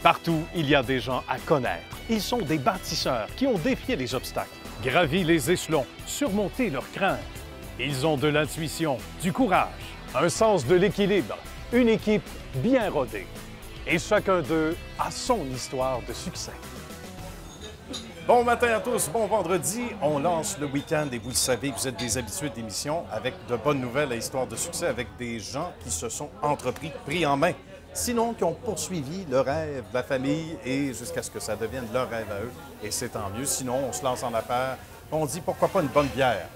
Partout, il y a des gens à connaître. Ils sont des bâtisseurs qui ont défié les obstacles, gravi les échelons, surmonté leurs craintes. Ils ont de l'intuition, du courage, un sens de l'équilibre, une équipe bien rodée. Et chacun d'eux a son histoire de succès. Bon matin à tous, bon vendredi. On lance le week-end et vous le savez, vous êtes des habitués d'émission avec de bonnes nouvelles à histoire de succès, avec des gens qui se sont entrepris, pris en main. Sinon, qui ont poursuivi le rêve, la famille, et jusqu'à ce que ça devienne leur rêve à eux. Et c'est tant mieux. Sinon, on se lance en affaires. On dit pourquoi pas une bonne bière,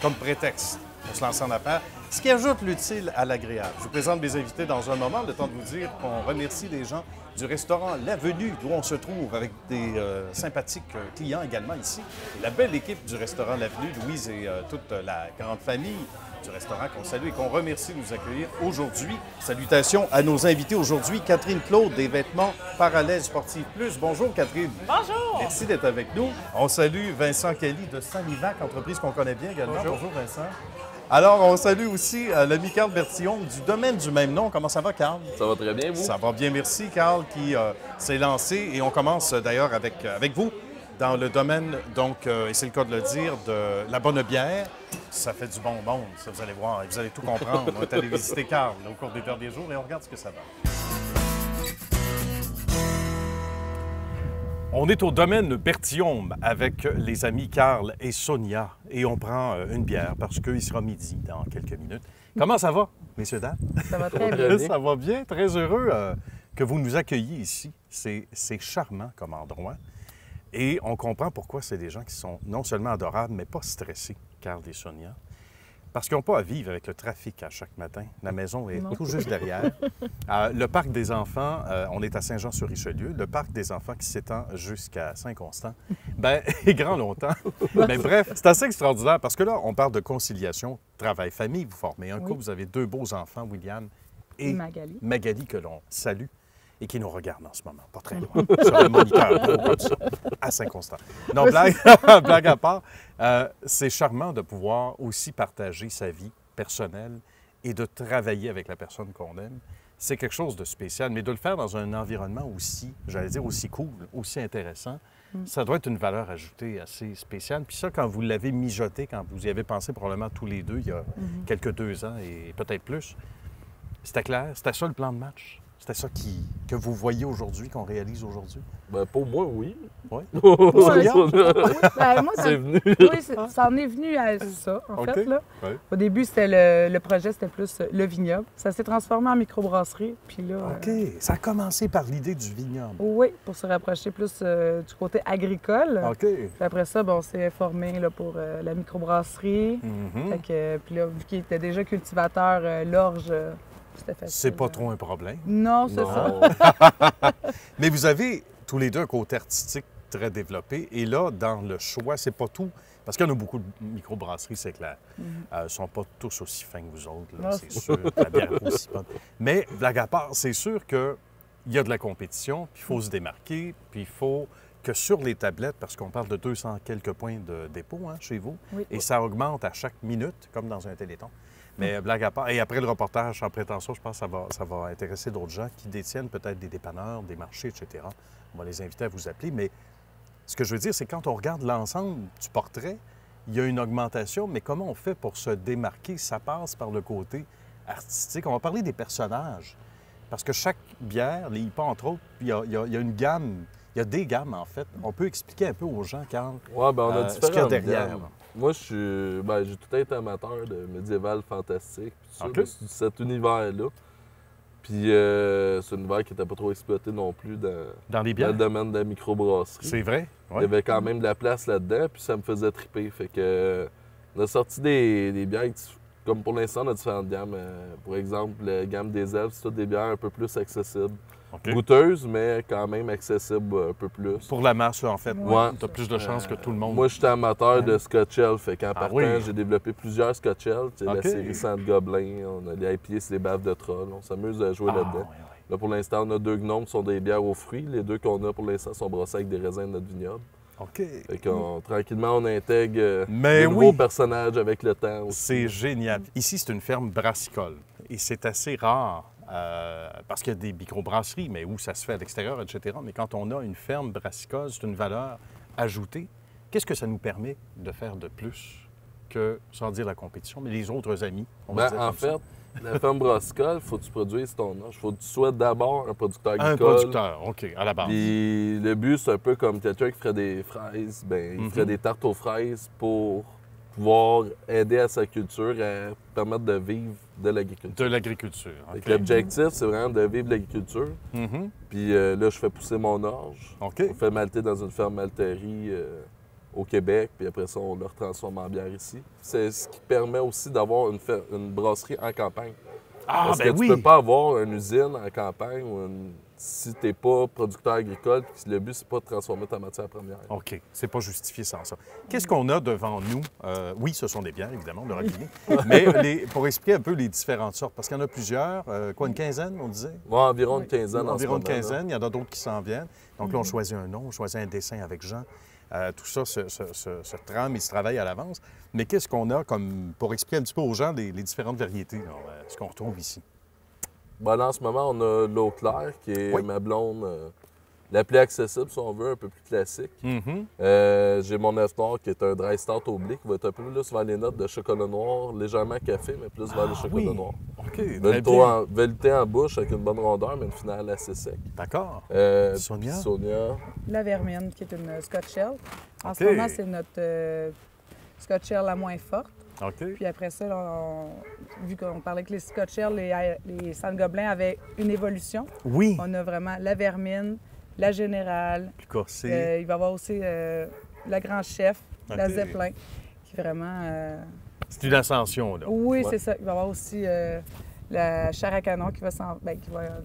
comme prétexte. On se lance en affaires. Ce qui ajoute l'utile à l'agréable. Je vous présente mes invités dans un moment, le temps de vous dire qu'on remercie les gens du restaurant L'Avenue, d'où on se trouve, avec des sympathiques clients également ici. Et la belle équipe du restaurant L'Avenue, Louise et toute la grande famille du restaurant qu'on salue et qu'on remercie de nous accueillir aujourd'hui. Salutations à nos invités aujourd'hui. Catherine Claude des vêtements Parallèle Sportive Plus. Bonjour Catherine. Bonjour. Merci d'être avec nous. On salue Vincent Kelly de Saint-Livac, entreprise qu'on connaît bien également. Bonjour Vincent. Alors, on salue aussi l'ami Carl Bertillon du domaine du même nom. Comment ça va, Carl? Ça va très bien, vous? Ça va bien, merci, Carl, qui s'est lancé. Et on commence d'ailleurs avec vous dans le domaine, donc, et c'est le cas de le dire, de la bonne bière. Ça fait du bon monde, ça, vous allez voir. Et vous allez tout comprendre. On est allé visiter Carl au cours des derniers jours et on regarde ce que ça va. On est au domaine Bertillon avec les amis Carl et Sonia et on prend une bière parce qu'il sera midi dans quelques minutes. Comment ça va, messieurs, dames? Ça va très bien. Ça va bien, très heureux que vous nous accueilliez ici. C'est charmant comme endroit et on comprend pourquoi c'est des gens qui sont non seulement adorables, mais pas stressés, Carl et Sonia. Parce qu'ils n'ont pas à vivre avec le trafic à chaque matin. La maison est tout juste derrière. Le parc des enfants, on est à Saint-Jean-sur-Richelieu. Le parc des enfants qui s'étend jusqu'à Saint-Constant, bien, est grand longtemps. Mais bref, c'est assez extraordinaire parce que là, on parle de conciliation, travail-famille. Vous formez un couple, vous avez deux beaux enfants, William et Magali que l'on salue et qui nous regarde en ce moment, pas très loin, sur le moniteur, gros comme ça, à Saint-Constant. Non, blague à part, c'est charmant de pouvoir aussi partager sa vie personnelle et de travailler avec la personne qu'on aime. C'est quelque chose de spécial, mais de le faire dans un environnement aussi, j'allais dire, aussi cool, aussi intéressant, ça doit être une valeur ajoutée assez spéciale. Puis ça, quand vous l'avez mijoté, quand vous y avez pensé probablement tous les deux, il y a quelques 2 ans et peut-être plus, c'était clair? C'était ça le plan de match? C'était ça que vous voyez aujourd'hui, qu'on réalise aujourd'hui? Ben, pour moi, oui. Oui? Ben, moi, c'est venu. Oui, ça en est venu à ça, en fait. Là. Ouais. Au début, c'était le projet, c'était plus le vignoble. Ça s'est transformé en microbrasserie. Puis là, OK. Ça a commencé par l'idée du vignoble. oui, pour se rapprocher plus du côté agricole. OK. Puis après ça, on s'est formé là, pour la microbrasserie. Fait que, puis là, vu qu'il était déjà cultivateur, l'orge, c'était facile. C'est pas trop un problème. Non, c'est ça. Mais vous avez tous les deux un côté artistique très développé. Et là, dans le choix, c'est pas tout. Parce qu'il y en a beaucoup de microbrasseries, c'est clair. Ils ne sont pas tous aussi fins que vous autres, là, c'est sûr. La bière est aussi bonne. Mais, blague à part, c'est sûr qu'il y a de la compétition, puis il faut se démarquer, puis il faut que sur les tablettes, parce qu'on parle de 200 quelques points de dépôt chez vous, et ça augmente à chaque minute, comme dans un téléthon. Mais blague à part, et après le reportage, sans prétention, je pense que ça va intéresser d'autres gens qui détiennent peut-être des dépanneurs, des marchés, etc. On va les inviter à vous appeler, mais ce que je veux dire, c'est quand on regarde l'ensemble du portrait, il y a une augmentation, mais comment on fait pour se démarquer? Ça passe par le côté artistique. On va parler des personnages, parce que chaque bière, les IPA entre autres, il y a une gamme, il y a des gammes en fait. On peut expliquer un peu aux gens, Carl, Ouais, ben, on a ce qu'il y a différentes derrière. gammes. Moi, j'ai tout été amateur de médiéval fantastique, puis ça, de cet univers-là. Puis c'est un univers qui n'était pas trop exploité non plus Dans les bières? le domaine de la microbrasserie. C'est vrai? Il y avait quand même de la place là-dedans, puis ça me faisait triper. Fait que on a sorti des bières, comme pour l'instant, on a différentes gammes. Pour exemple, la gamme des elfes, c'est toutes des bières un peu plus accessibles. Goûteuses, mais quand même accessibles un peu plus. Pour la masse, là, en fait, Ouais. tu as plus de chances que tout le monde. Moi, j'étais amateur de Scotch Ale, fait qu'en partant, oui? j'ai développé plusieurs Scotch Ale. La série Sainte-Gobelin, on a les IPA, c'est des baves de troll. On s'amuse à jouer là-dedans. Là, pour l'instant, on a 2 gnomes qui sont des bières aux fruits. Les 2 qu'on a pour l'instant sont brossés avec des raisins de notre vignoble. OK. Fait tranquillement, on intègre Mais des nouveaux personnages avec le temps aussi. C'est génial. Ici, c'est une ferme brassicole et c'est assez rare parce qu'il y a des microbrasseries, mais où ça se fait à l'extérieur, etc. Mais quand on a une ferme brassicole, c'est une valeur ajoutée. Qu'est-ce que ça nous permet de faire de plus que, sans dire la compétition, mais les autres amis? On va dire En comme ça. fait, la ferme brassicole, il faut que tu produises ton âge. Il faut que tu sois d'abord un producteur Un agricole. producteur, OK, à la base. Puis le but, c'est un peu comme quelqu'un qui ferait des fraises. Ben, il ferait des tartes aux fraises pour pouvoir aider à sa culture, à permettre de vivre de l'agriculture. De l'agriculture. Fait OK. que l'objectif, c'est vraiment de vivre de l'agriculture. Mhm. Puis là, je fais pousser mon orge. OK. On fait malter dans une ferme malterie au Québec, puis après ça, on le retransforme en bière ici. C'est ce qui permet aussi d'avoir une brasserie en campagne. Ah, Parce ben que oui! tu peux pas avoir une usine en campagne si tu n'es pas producteur agricole, puis le but, c'est pas de transformer ta matière première. OK. C'est pas justifié sans ça. Qu'est-ce qu'on a devant nous? Oui, ce sont des bières, évidemment, de Robinet. Mais pour expliquer un peu les différentes sortes, parce qu'il y en a plusieurs, quoi, une quinzaine, on disait? Ouais, environ une quinzaine en ce Environ une moment, là. quinzaine. Il y en a d'autres qui s'en viennent. Donc là, on choisit un nom, on choisit un dessin avec Jean. Tout ça se trame et se travaille à l'avance. Mais qu'est-ce qu'on a comme, pour expliquer un petit peu aux gens les différentes variétés, là, ce qu'on retrouve ici? Ben, là, en ce moment, on a l'eau claire, qui est Oui. ma blonde la plus accessible, si on veut, un peu plus classique. Mhm. J'ai mon œuf noir, qui est un dry stout au blé, qui va être un peu plus vers les notes de chocolat noir, légèrement café, mais plus vers le chocolat oui. noir. OK, très bien. Velouté en bouche avec une bonne rondeur, mais une finale assez sec. D'accord. Sonia? Sonia? Sonia. La Vermine, qui est une Scotch Ale. En OK. ce moment, c'est notre Scotch Ale la moins forte. OK. Puis après ça, là, vu qu'on parlait que les Scotch Ale, les Saint-Gobelins avaient une évolution, Oui. on a vraiment la Vermine, la Générale. Plus corsé. Il va y avoir aussi la Grand Chef, la OK. Zeppelin, qui est vraiment... C'est une ascension, là. Oui, Ouais. c'est ça. Il va y avoir aussi la chair à canon qui va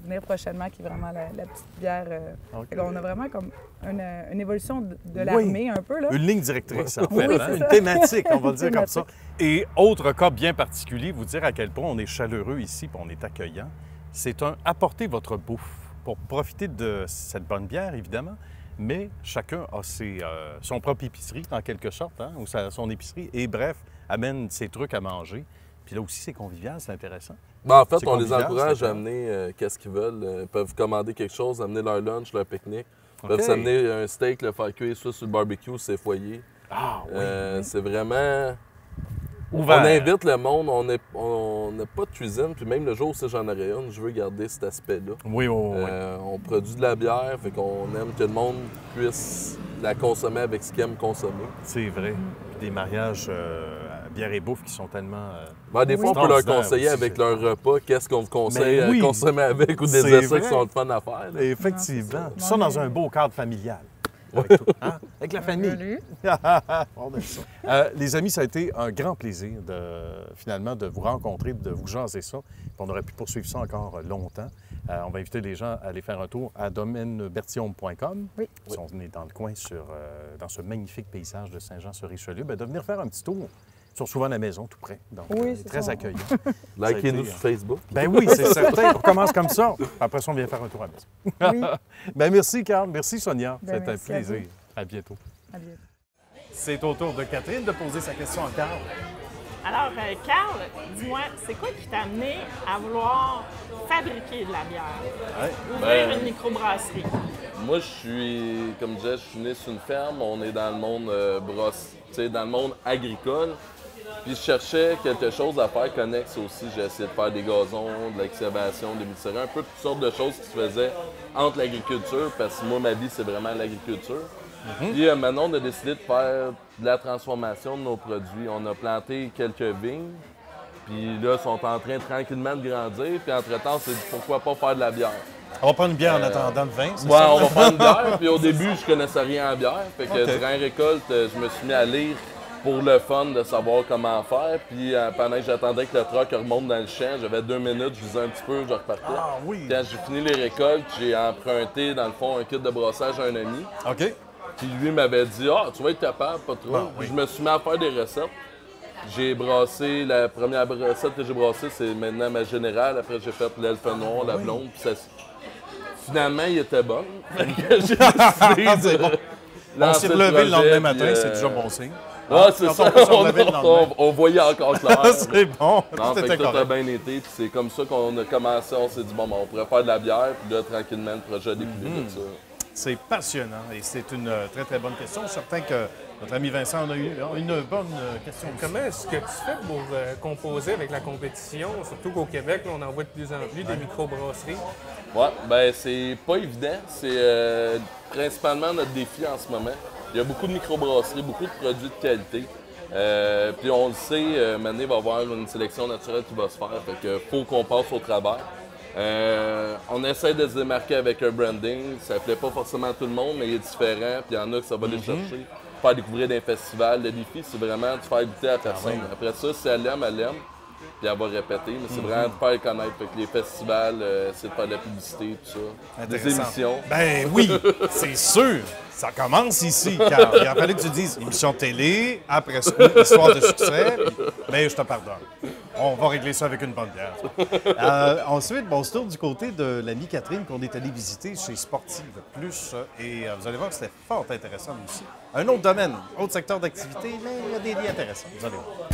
venir prochainement, qui est vraiment la petite bière. OK. Fait qu'on a vraiment comme une évolution de l'armée un peu, là. Une ligne directrice, en fait, Oui, hein? c'est Une ça. thématique, on va le dire comme ça. Thématique. Et autre cas bien particulier, vous dire à quel point on est chaleureux ici, puis on est accueillant, c'est apporter votre bouffe pour profiter de cette bonne bière, évidemment, mais chacun a son propre épicerie, en quelque sorte, hein, ou son épicerie, et bref, amène ses trucs à manger. Puis là aussi, c'est convivial, c'est intéressant. Ben, en fait, C'est on les convivial, encourage c'est à amener qu'est-ce qu'ils veulent. Ils peuvent commander quelque chose, amener leur lunch, leur pique-nique. Ils OK. peuvent s'amener un steak, le faire cuire soit sur le barbecue, c'est foyer. Ah oui, C'est vraiment... ouvert. On invite le monde, on n'a pas de cuisine, puis même le jour où j'en aurais une, je veux garder cet aspect-là. Oui, oui, oui. On produit de la bière, fait qu'on aime que le monde puisse la consommer avec ce qu'il aime consommer. C'est vrai. Puis des mariages à bière et bouffe qui sont tellement... Ben, des Oui. fois, on peut leur Extraordinaire conseiller aussi, avec c'est- leur repas qu'est-ce qu'on vous conseille Mais oui. à consommer avec ou des C'est essais vrai. qui sont le fun à faire. là. Effectivement. Non, c'est ça. Ça Non, dans mais- un beau cadre familial. Avec, tout, hein? Avec la famille. Salut. On aime ça. Les amis, ça a été un grand plaisir finalement de vous rencontrer, de vous jaser ça. Puis on aurait pu poursuivre ça encore longtemps. On va inviter les gens à aller faire un tour à domaineberthiaume.com. Oui. Si on est dans le coin, dans ce magnifique paysage de Saint-Jean-sur-Richelieu, bien, de venir faire un petit tour. Ils sont souvent à la maison, tout près. Donc, Oui, c'est très ça. accueillant. Likez-nous Ça a été, sur Facebook. Ben oui, c'est certain. On commence comme ça. Après ça, on vient faire un tour à la maison. Oui, Ben merci, Carl. Merci, Sonia. Ben, C'est un merci à plaisir. vous. À bientôt. à bientôt. C'est au tour de Catherine de poser sa question à Carl. Alors, Carl, dis-moi, c'est quoi qui t'a amené à vouloir fabriquer de la bière? Ouvrir une microbrasserie? Moi, je suis, comme je disais, je suis né sur une ferme. On est dans le monde dans le monde agricole. Puis je cherchais quelque chose à faire connexe aussi. J'ai essayé de faire des gazons, de l'excavation, des mixeries, un peu toutes sortes de choses qui se faisaient entre l'agriculture, parce que moi, ma vie, c'est vraiment l'agriculture. Puis maintenant, on a décidé de faire de la transformation de nos produits. On a planté quelques vignes, puis là, ils sont en train tranquillement de grandir. Puis entre-temps, c'est pourquoi pas faire de la bière. On va prendre une bière en attendant le vin, c'est Ouais, ça? on va prendre une bière. Puis au début, je connaissais rien en bière. Fait que OK. durant la récolte, je me suis mis à lire pour le fun de savoir comment faire. Puis pendant que j'attendais que le truck remonte dans le champ, j'avais 2 minutes, je visais un petit peu, je repartais. Ah oui! Quand j'ai fini les récoltes, j'ai emprunté, dans le fond, un kit de brossage à un ami. OK. Puis lui m'avait dit « Ah, tu vas être capable, pas trop. Bon, oui. Puis je me suis mis à faire des recettes. J'ai brassé, la première recette que j'ai brassée, c'est maintenant ma générale. Après, j'ai fait l'elfe noir, la blonde. Puis ça, finalement, il était bon. Fait que j'ai décidé C'est bon. On s'est relevé le lendemain matin, c'est déjà bon signe. Ah, c'est ça, on voyait encore clair. C'est bon, non, fait que tout a bien été, puis c'est comme ça qu'on a commencé, on s'est dit, bon, ben, on pourrait faire de la bière, puis là, tranquillement, le projet a découlé de ça. C'est passionnant et c'est une très, très bonne question. Je suis certain que notre ami Vincent en a eu une bonne question. Comment est-ce que tu fais pour composer avec la compétition? Surtout qu'au Québec, là, on en voit de plus en plus des microbrasseries. Oui, bien, c'est pas évident. C'est principalement notre défi en ce moment. Il y a beaucoup de microbrasseries, beaucoup de produits de qualité. Puis on le sait, maintenant, il va y avoir une sélection naturelle qui va se faire. Fait que faut qu'on passe au travers. On essaie de se démarquer avec un branding. Ça ne plaît pas forcément à tout le monde, mais il est différent. Puis il y en a que ça va les chercher. Faire découvrir des festivals. Le défi, c'est vraiment de faire goûter à la personne. Après ça, si elle aime, puis elle va répéter. Mais c'est vraiment de faire connaître. Fait que les festivals, c'est de faire de la publicité, tout ça. Des émissions. Ben oui, c'est sûr. Ça commence ici, car il a fallu que tu dises émission de télé, après ça, histoire de succès, mais je te pardonne. On va régler ça avec une bonne bière. Ensuite, on se tourne du côté de l'amie Catherine qu'on est allé visiter chez Sportive Plus. Et vous allez voir que c'était fort intéressant aussi. Un autre domaine, autre secteur d'activité, mais il y a des liens intéressants. Vous allez voir.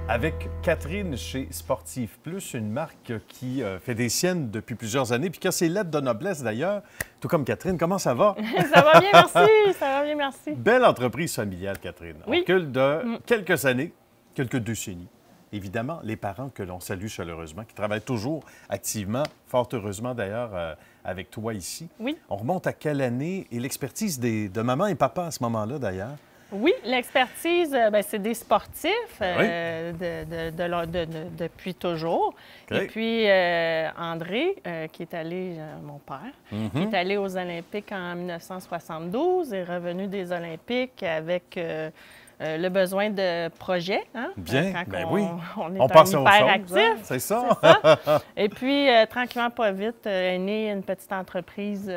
Avec Catherine chez Sportive Plus, une marque qui fait des siennes depuis plusieurs années, puis qui a ses lettres de noblesse d'ailleurs, tout comme Catherine. Comment ça va? Ça va bien, merci. Ça va bien, merci. Belle entreprise familiale, Catherine. Oui. On recule de quelques années, quelques décennies. Évidemment, les parents que l'on salue chaleureusement, qui travaillent toujours activement, fort heureusement d'ailleurs, avec toi ici. Oui. On remonte à quelle année? Et l'expertise de maman et papa à ce moment-là d'ailleurs? Oui, l'expertise, c'est des sportifs depuis toujours. Okay. Et puis, André, qui est allé, mon père, qui est allé aux Olympiques en 1972, est revenu des Olympiques avec le besoin de projets. Hein? Bien, quand oui. On est on passe hyper aux actif. Hein? C'est ça. Et puis, tranquillement, pas vite, est née une petite entreprise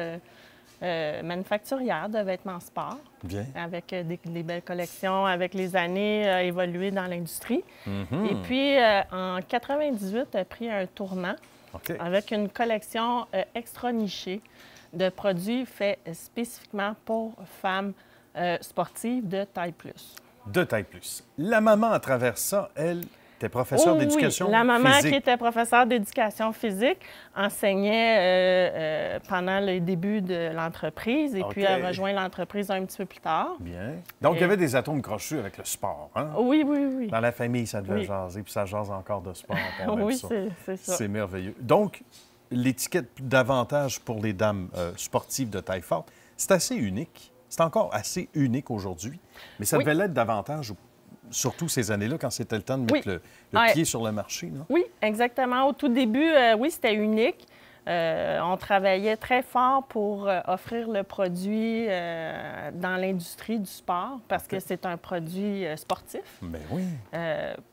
manufacturière de vêtements sport. Bien. Avec des belles collections, avec les années évoluées dans l'industrie. Et puis, en 98, a pris un tournant avec une collection extra nichée de produits faits spécifiquement pour femmes sportives de taille plus. De taille plus. La maman, à travers ça, elle était professeure d'éducation physique. La maman qui était professeure d'éducation physique enseignait pendant les débuts de l'entreprise et puis a rejoint l'entreprise un petit peu plus tard. Bien. Donc, il y avait des atomes crochus avec le sport, hein? Oui, oui, oui. Dans la famille, ça devait jaser, puis ça jase encore de sport. Oui, c'est ça. C'est merveilleux. Donc, l'étiquette davantage pour les dames sportives de taille forte, c'est assez unique. C'est encore assez unique aujourd'hui, mais ça devait l'être davantage surtout ces années-là, quand c'était le temps de mettre le pied sur le marché, non? Oui, exactement. Au tout début, oui, c'était unique. On travaillait très fort pour offrir le produit dans l'industrie du sport parce que c'est un produit sportif. Bien oui.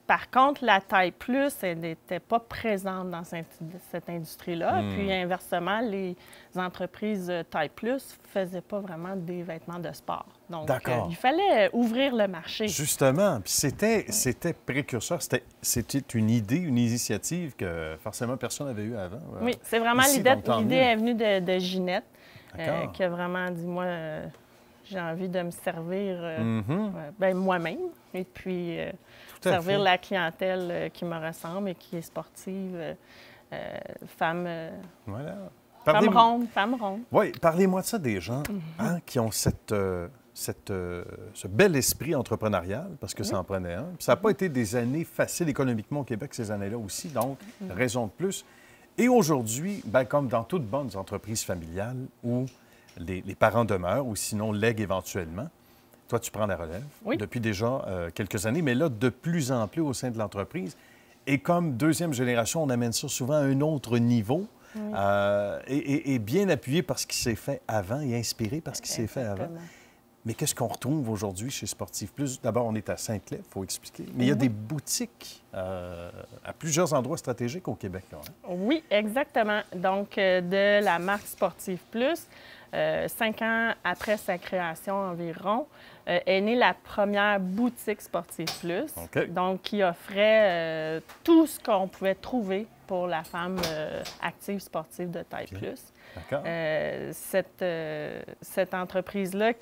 Par contre, la taille plus, elle n'était pas présente dans cette industrie-là. Puis inversement, les entreprises taille plus ne faisaient pas vraiment des vêtements de sport. Donc, il fallait ouvrir le marché. Justement. Puis c'était précurseur. C'était une idée, une initiative que forcément personne n'avait eue avant. Oui, c'est vraiment l'idée est venue de Ginette, qui a vraiment dit, moi, j'ai envie de me servir moi-même et puis servir la clientèle qui me ressemble et qui est sportive, femme... voilà. Femme ronde. Oui, parlez-moi de ça des gens qui ont ce bel esprit entrepreneurial, parce que ça en prenait un. Puis ça n'a pas été des années faciles économiquement au Québec, ces années-là aussi, donc raison de plus. Et aujourd'hui, comme dans toutes bonnes entreprises familiales où les parents demeurent ou sinon lèguent éventuellement, toi, tu prends la relève depuis déjà quelques années, mais là, de plus en plus au sein de l'entreprise. Et comme deuxième génération, on amène ça souvent à un autre niveau. Et bien appuyé par ce qui s'est fait avant et inspiré par ce qui s'est fait avant. Mais qu'est-ce qu'on retrouve aujourd'hui chez Sportive Plus? D'abord, on est à Saint-Clair, il faut expliquer. Mais il y a des boutiques à plusieurs endroits stratégiques au Québec. Là, hein? Oui, exactement. Donc, de la marque Sportive Plus, 5 ans après sa création environ, est née la première boutique Sportive Plus. Donc, qui offrait tout ce qu'on pouvait trouver pour la femme active sportive de taille plus. D'accord. Cette entreprise-là,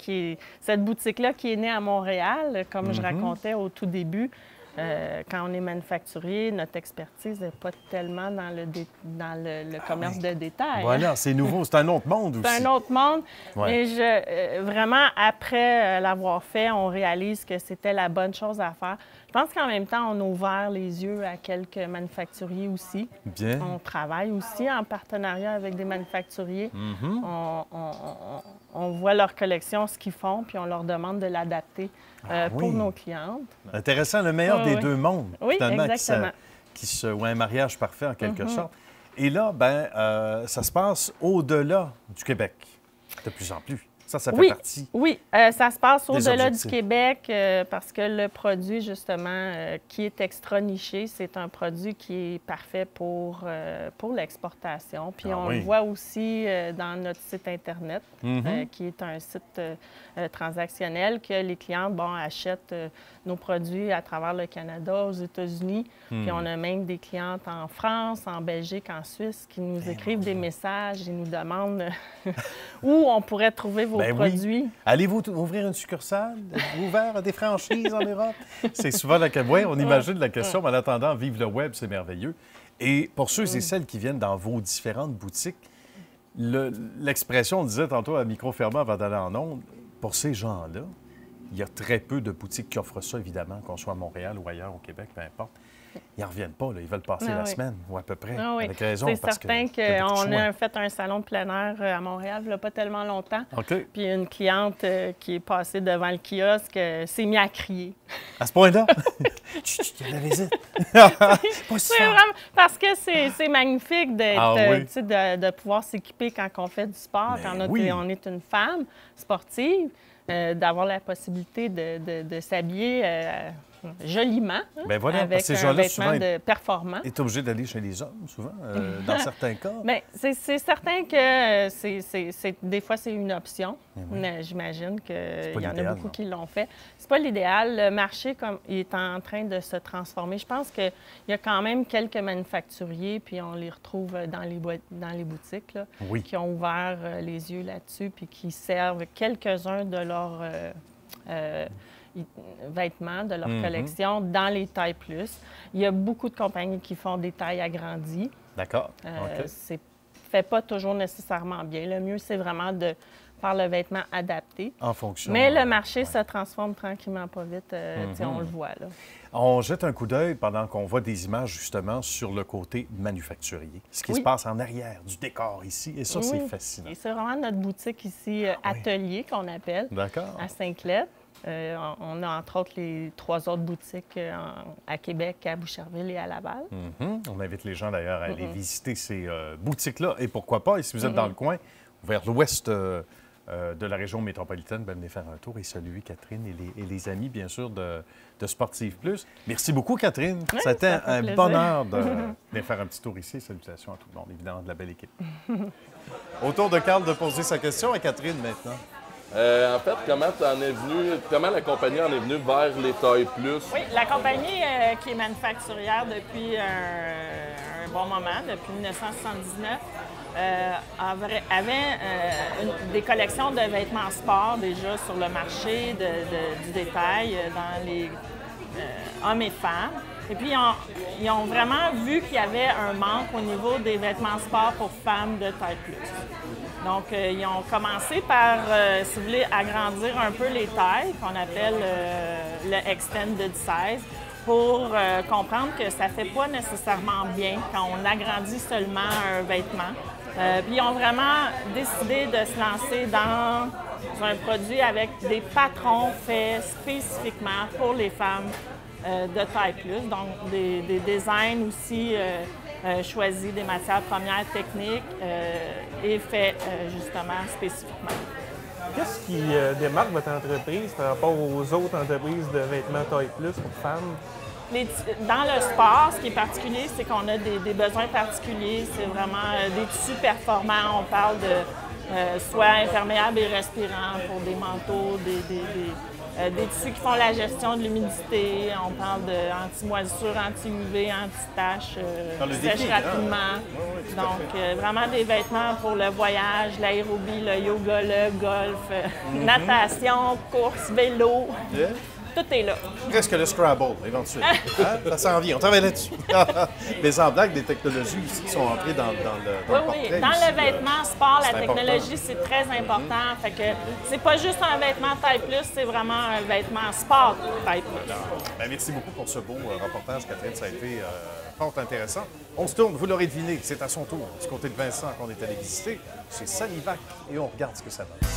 cette boutique-là qui est née à Montréal, comme je racontais au tout début, quand on est manufacturier, notre expertise n'est pas tellement dans le commerce de détail. Voilà, c'est nouveau. C'est un autre monde aussi. C'est un autre monde. Ouais. Mais vraiment, après l'avoir fait, on réalise que c'était la bonne chose à faire. Je pense qu'en même temps, on a ouvert les yeux à quelques manufacturiers aussi. Bien. On travaille aussi en partenariat avec des manufacturiers. On voit leur collection, ce qu'ils font, puis on leur demande de l'adapter pour nos clientes. Intéressant, le meilleur des deux mondes, oui, finalement, exactement. ou un mariage parfait en quelque sorte. Et là, ben, ça se passe au-delà du Québec, de plus en plus. Ça fait partie. Oui, ça se passe au-delà du objectifs. Québec parce que le produit, justement, qui est extra niché, c'est un produit qui est parfait pour l'exportation. Puis on le voit aussi dans notre site Internet, qui est un site transactionnel, que les clientes achètent nos produits à travers le Canada, aux États-Unis. Puis on a même des clientes en France, en Belgique, en Suisse qui nous écrivent des messages et nous demandent où on pourrait trouver vos produits. Oui. Allez-vous ouvrir une succursale? Êtes-vous ouvert à des franchises en Europe? C'est souvent la question. Oui, on imagine la question, mais en attendant, vive le web, c'est merveilleux. Et pour ceux et celles qui viennent dans vos différentes boutiques, l'expression, on disait tantôt à micro fermé avant d'aller en ondes, pour ces gens-là, il y a très peu de boutiques qui offrent ça, évidemment, qu'on soit à Montréal ou ailleurs au Québec, peu importe. Ils n'en reviennent pas, là. Ils veulent passer la semaine, ou à peu près, avec raison. C'est certain qu'on a fait un salon de plein air à Montréal il n'y a pas tellement longtemps. OK. Puis une cliente qui est passée devant le kiosque s'est mise à crier. À ce point-là? Il y a la visite. C'est vraiment parce que c'est magnifique de pouvoir s'équiper quand on fait du sport, quand on est une femme sportive, d'avoir la possibilité de s'habiller joliment, avec un vêtement performant. Est obligé d'aller chez les hommes, souvent, dans certains cas. Bien, c'est certain que des fois, c'est une option. Mais j'imagine qu'il y en a beaucoup qui l'ont fait. C'est pas l'idéal. Le marché il est en train de se transformer. Je pense qu'il y a quand même quelques manufacturiers, puis on les retrouve dans les boutiques, là, qui ont ouvert les yeux là-dessus, puis qui servent quelques-uns de leurs vêtements, de leur collection dans les tailles plus. Il y a beaucoup de compagnies qui font des tailles agrandies. D'accord. C'est fait pas toujours nécessairement bien. Le mieux, c'est vraiment de faire le vêtement adapté. En fonction. Mais le marché se transforme tranquillement pas vite. On le voit, là. On jette un coup d'œil pendant qu'on voit des images, justement, sur le côté manufacturier. Ce qui se passe en arrière du décor ici. Et ça, c'est fascinant. Et c'est vraiment notre boutique ici, Atelier, qu'on appelle, à Sainte-Clette. On a entre autres les 3 autres boutiques à Québec, à Boucherville et à Laval. On invite les gens d'ailleurs à aller visiter ces boutiques-là. Et pourquoi pas, et si vous êtes dans le coin, vers l'ouest de la région métropolitaine, venez faire un tour et saluer Catherine et les amis, bien sûr, de Sportive Plus. Merci beaucoup, Catherine. Oui, C'était un bonheur de faire un petit tour ici. Salutations à tout le monde, évidemment, de la belle équipe. Autour de Carl de poser sa question à Catherine maintenant. En fait, comment la compagnie en est venue vers les tailles plus? Oui, la compagnie qui est manufacturière depuis un bon moment, depuis 1979, avait des collections de vêtements sport déjà sur le marché du détail dans les hommes et femmes. Et puis, ils ont vraiment vu qu'il y avait un manque au niveau des vêtements sport pour femmes de taille plus. Donc, ils ont commencé par, si vous voulez, agrandir un peu les tailles, qu'on appelle le Extended Size, pour comprendre que ça ne fait pas nécessairement bien quand on agrandit seulement un vêtement. Puis, ils ont vraiment décidé de se lancer dans un produit avec des patrons faits spécifiquement pour les femmes de taille plus, donc des designs aussi choisis, des matières premières techniques et faits justement spécifiquement. Qu'est-ce qui démarque votre entreprise par rapport aux autres entreprises de vêtements taille plus pour femmes? Dans le sport, ce qui est particulier, c'est qu'on a des besoins particuliers. C'est vraiment des tissus performants. On parle soit imperméables et respirants pour des manteaux, des tissus qui font la gestion de l'humidité. On parle d'anti-moisissure, anti-UV, anti-taches, qui sèchent rapidement. Donc, vraiment des vêtements pour le voyage, l'aérobie, le yoga, le golf, natation, course, vélo. Yeah. Tout est là. Presque le Scrabble, éventuellement. Hein? Ça s'en vient, on travaille là-dessus. Les en blague, des technologies aussi qui sont entrées dans le portrait. Dans ici, le vêtement sport, la technologie, important. c'est très important. Fait que c'est pas juste un vêtement taille plus, c'est vraiment un vêtement sport taille plus. Ben, merci beaucoup pour ce beau reportage, Catherine. Ça a été fort intéressant. On se tourne, vous l'aurez deviné, c'est à son tour, du côté de Vincent qu'on est allé visiter. C'est Sanivac et on regarde ce que ça donne.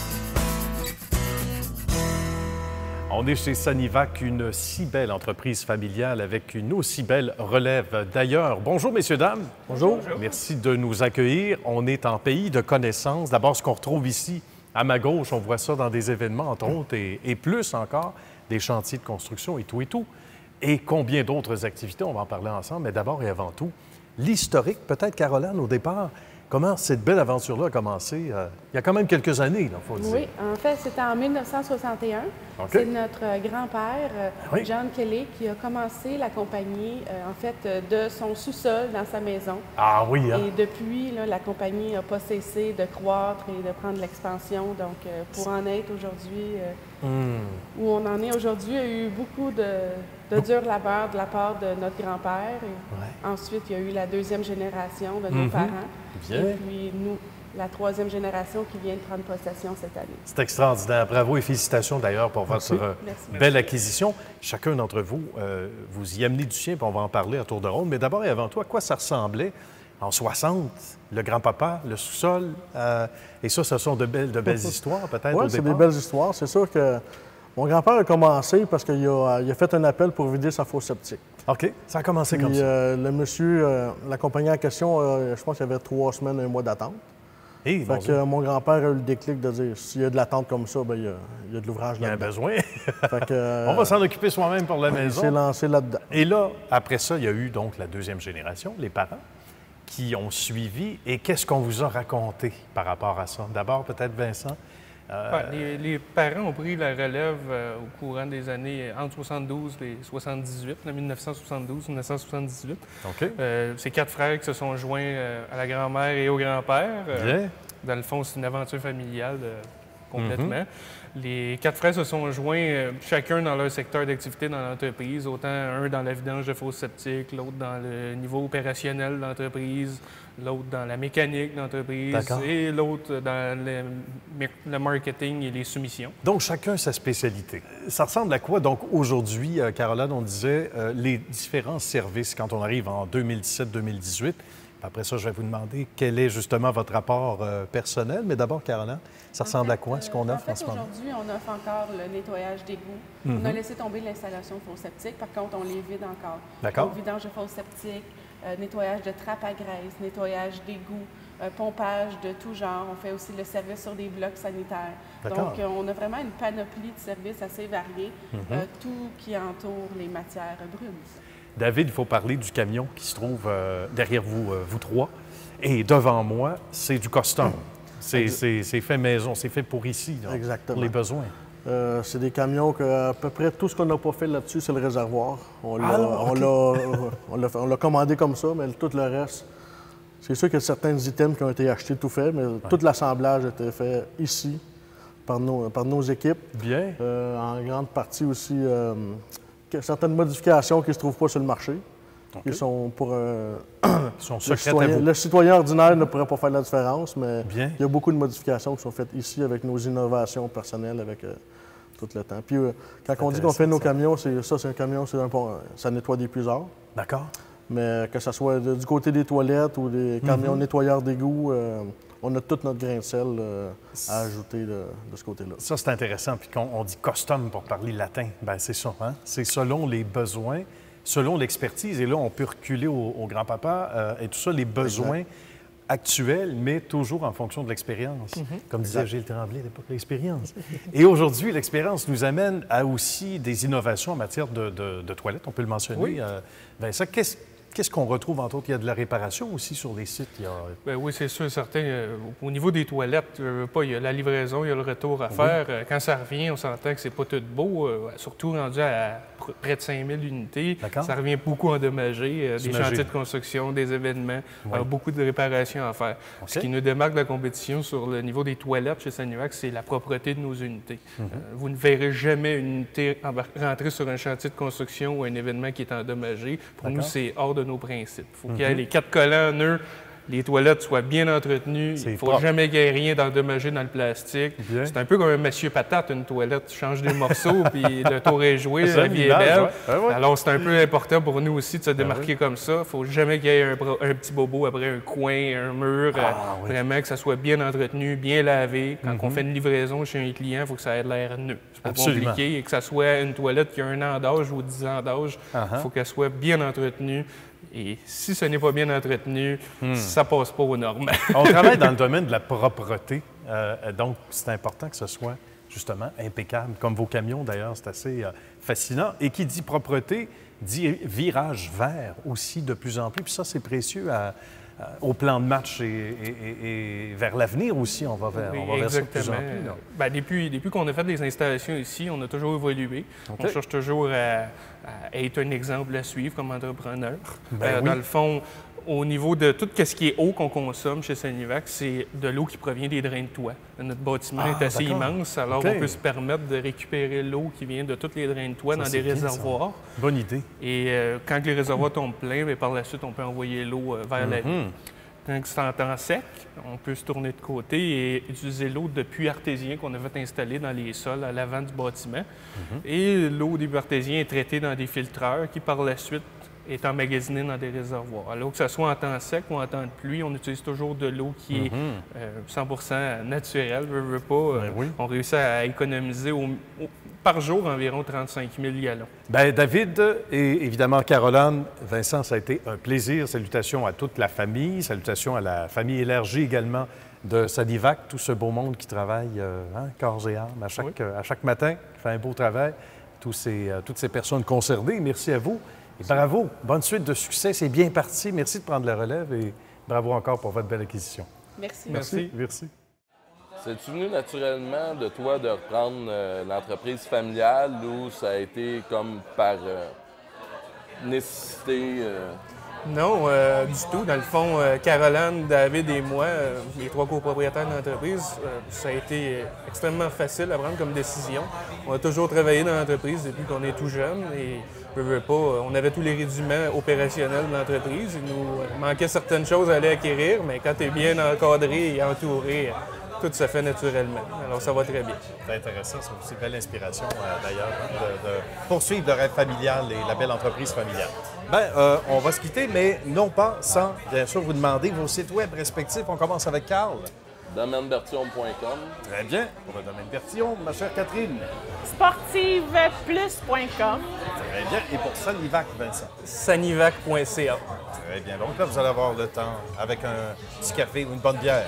On est chez Sanivac, une si belle entreprise familiale avec une aussi belle relève. D'ailleurs, bonjour messieurs, dames. Bonjour. Merci de nous accueillir. On est en pays de connaissances. D'abord, ce qu'on retrouve ici, à ma gauche, on voit ça dans des événements, entre autres, et plus encore, des chantiers de construction et tout et tout. Et combien d'autres activités, on va en parler ensemble. Mais d'abord et avant tout, l'historique, peut-être, Caroline, au départ. Comment cette belle aventure-là a commencé? Il y a quand même quelques années, il faut dire. Oui, en fait, c'était en 1961. OK. C'est notre grand-père, Oui. John Kelly, qui a commencé la compagnie, en fait, de son sous-sol dans sa maison. Ah oui, hein? Et depuis, là, la compagnie n'a pas cessé de croître et de prendre l'expansion. Donc, pour en être aujourd'hui, où on en est aujourd'hui, il y a eu beaucoup de dur labeur de la part de notre grand-père. Et ensuite, il y a eu la deuxième génération de nos parents. Bien. Et puis, nous, la troisième génération qui vient de prendre possession cette année. C'est extraordinaire. Bravo et félicitations d'ailleurs pour votre belle acquisition. Chacun d'entre vous, vous y amenez du sien, puis on va en parler à tour de rôle. Mais d'abord et avant tout, à quoi ça ressemblait en 60, le grand-papa, le sous-sol? Et ça, ce sont de belles histoires peut-être Oui, au c'est départ? des belles histoires. C'est sûr que mon grand-père a commencé parce qu'il a fait un appel pour vider sa fosse septique. OK, ça a commencé Puis, comme ça. le monsieur, la compagnie en question, je pense qu'il y avait 3 semaines, 1 mois d'attente. Et Fait que mon grand-père a eu le déclic de dire s'il y a de l'attente comme ça, bien, il y a de l'ouvrage il y a un là-dedans. besoin. Fait que, On va s'en occuper soi-même pour la il maison. s'est lancé là-dedans. Et là, après ça, il y a eu donc la deuxième génération, les parents, qui ont suivi. Et qu'est-ce qu'on vous a raconté par rapport à ça? D'abord, peut-être Vincent. Les parents ont pris la relève au courant des années entre 72 et 78, 1972-1978. OK. C'est 4 frères qui se sont joints à la grand-mère et au grand-père. Bien. Dans le fond, c'est une aventure familiale complètement. Les 4 frères se sont joints chacun dans leur secteur d'activité dans l'entreprise, autant un dans la vidange de fosses septiques, l'autre dans le niveau opérationnel de l'entreprise, l'autre dans la mécanique de l'entreprise et l'autre dans le marketing et les soumissions. Donc, chacun sa spécialité. Ça ressemble à quoi? Donc, aujourd'hui, Caroline, on disait les différents services quand on arrive en 2017-2018. Après ça, je vais vous demander quel est justement votre rapport personnel. Mais d'abord, Caroline, ça ressemble à quoi, ce qu'on offre en ce moment? Aujourd'hui, on offre encore le nettoyage d'égouts. On a laissé tomber l'installation de fosses septiques. Par contre, on les vide encore. D'accord. Donc, vidange de fosses septiques, nettoyage de trappes à graisse, nettoyage d'égouts, pompage de tout genre. On fait aussi le service sur des blocs sanitaires. D'accord. Donc, on a vraiment une panoplie de services assez variés, tout qui entoure les matières brunes. David, il faut parler du camion qui se trouve derrière vous, vous trois. Et devant moi, c'est du custom. C'est fait maison, c'est fait pour ici, là, Exactement. pour les besoins. C'est des camions que à peu près tout ce qu'on n'a pas fait là-dessus, c'est le réservoir. On l'a commandé comme ça, mais tout le reste, c'est sûr qu'il y a certains items qui ont été achetés tout fait, mais tout l'assemblage a été fait ici par nos équipes. Bien. En grande partie aussi, certaines modifications qui ne se trouvent pas sur le marché, qui sont pour Ils sont secrets à vous. le citoyen ordinaire ne pourrait pas faire la différence, mais Bien. il y a beaucoup de modifications qui sont faites ici avec nos innovations personnelles, avec tout le temps. Puis quand on dit qu'on fait nos camions, c'est un camion, ça nettoie des puisards. D'accord. Mais que ce soit du côté des toilettes ou des camions nettoyeurs d'égouts, on a tout notre grain de sel à ajouter de ce côté-là. Ça, c'est intéressant. Puis quand on dit custom pour parler latin, bien, c'est ça. Hein? C'est selon les besoins, selon l'expertise. Et là, on peut reculer au grand-papa et tout ça, les besoins actuels, mais toujours en fonction de l'expérience. Comme disait Gilles Tremblay à l'époque, l'expérience. Et aujourd'hui, l'expérience nous amène à aussi des innovations en matière de toilettes. On peut le mentionner. Oui. Vincent, Qu'est-ce qu'on retrouve, entre autres? Il y a de la réparation aussi sur les sites. Bien, oui, c'est sûr, certain. Au niveau des toilettes, il y a la livraison, il y a le retour à faire. Quand ça revient, on s'entend que c'est pas tout beau, surtout rendu à près de 5000 unités. Ça revient beaucoup endommagé. Des chantiers de construction, des événements, beaucoup de réparations à faire. Ce qui nous démarque de la compétition sur le niveau des toilettes chez Sanivac, c'est la propreté de nos unités. Vous ne verrez jamais une unité rentrer sur un chantier de construction ou un événement qui est endommagé. Pour nous, c'est hors de nos principes. Il faut qu'il y ait les 4 collants nœuds, les toilettes soient bien entretenues. Il ne faut jamais qu'il y ait rien d'endommagé dans le plastique. C'est un peu comme un monsieur patate, une toilette. Tu changes des morceaux, puis le tour est joué, la vie est belle. Alors, c'est un peu important pour nous aussi de se démarquer comme ça. Il ne faut jamais qu'il y ait un petit bobo après un coin, un mur. Vraiment que ça soit bien entretenu, bien lavé. Quand on fait une livraison chez un client, il faut que ça ait l'air neuf. C'est pas compliqué. Et que ça soit une toilette qui a 1 an d'âge ou 10 ans d'âge, il faut qu'elle soit bien entretenue. Et si ce n'est pas bien entretenu, ça ne passe pas aux normes. On travaille dans le domaine de la propreté, donc c'est important que ce soit justement impeccable, comme vos camions d'ailleurs, c'est assez fascinant. Et qui dit propreté, dit virage vert aussi de plus en plus, puis ça c'est précieux au plan de match et vers l'avenir aussi, on va vers ça de plus en plus. Bien, depuis qu'on a fait des installations ici, on a toujours évolué. On cherche toujours à être un exemple à suivre comme entrepreneur. Dans le fond, au niveau de tout ce qui est eau qu'on consomme chez Sanivac, c'est de l'eau qui provient des drains de toit. Notre bâtiment est assez immense, alors on peut se permettre de récupérer l'eau qui vient de tous les drains de toit dans des réservoirs. Bonne idée. Et quand les réservoirs tombent pleins, par la suite, on peut envoyer l'eau vers la ville. Quand c'est en temps sec, on peut se tourner de côté et utiliser l'eau de puits artésien qu'on a fait installer dans les sols à l'avant du bâtiment. Et l'eau des puits artésiens est traitée dans des filtreurs qui, par la suite, est emmagasinée dans des réservoirs. Alors que ce soit en temps sec ou en temps de pluie, on utilise toujours de l'eau qui est 100% naturelle. On réussit à économiser par jour environ 35 000 gallons. Bien, David et évidemment Caroline, Vincent, ça a été un plaisir. Salutations à toute la famille, salutations à la famille élargie également de Sanivac, tout ce beau monde qui travaille corps et âme à chaque matin, qui fait un beau travail, toutes ces personnes concernées. Merci à vous. Et bravo, bonne suite de succès, c'est bien parti. Merci de prendre la relève et bravo encore pour votre belle acquisition. Merci. Merci. C'est-tu venu naturellement de toi de reprendre l'entreprise familiale ou ça a été comme par nécessité? Non, du tout. Dans le fond, Caroline, David et moi, les 3 copropriétaires de l'entreprise, ça a été extrêmement facile à prendre comme décision. On a toujours travaillé dans l'entreprise depuis qu'on est tout jeune et on avait tous les rudiments opérationnels de l'entreprise. Il nous manquait certaines choses à aller acquérir, mais quand tu es bien encadré et entouré, tout se fait naturellement. Alors, ça va très bien. C'est intéressant, c'est aussi une belle inspiration, d'ailleurs, de poursuivre le rêve familial et la belle entreprise familiale. Bien, on va se quitter, mais non pas sans, bien sûr, vous demander vos sites web respectifs. On commence avec Carl. DomaineBertillon.com. Très bien. Pour le domaine Bertillon, ma chère Catherine. Sportiveplus.com. Très bien. Et pour Sanivac, Vincent? Sanivac.ca. Très bien. Donc là, vous allez avoir le temps, avec un petit café ou une bonne bière,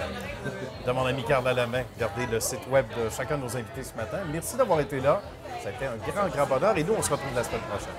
de mon ami Carl à la main, regardez le site web de chacun de nos invités ce matin. Merci d'avoir été là. Ça a été un grand bonheur et nous, on se retrouve la semaine prochaine.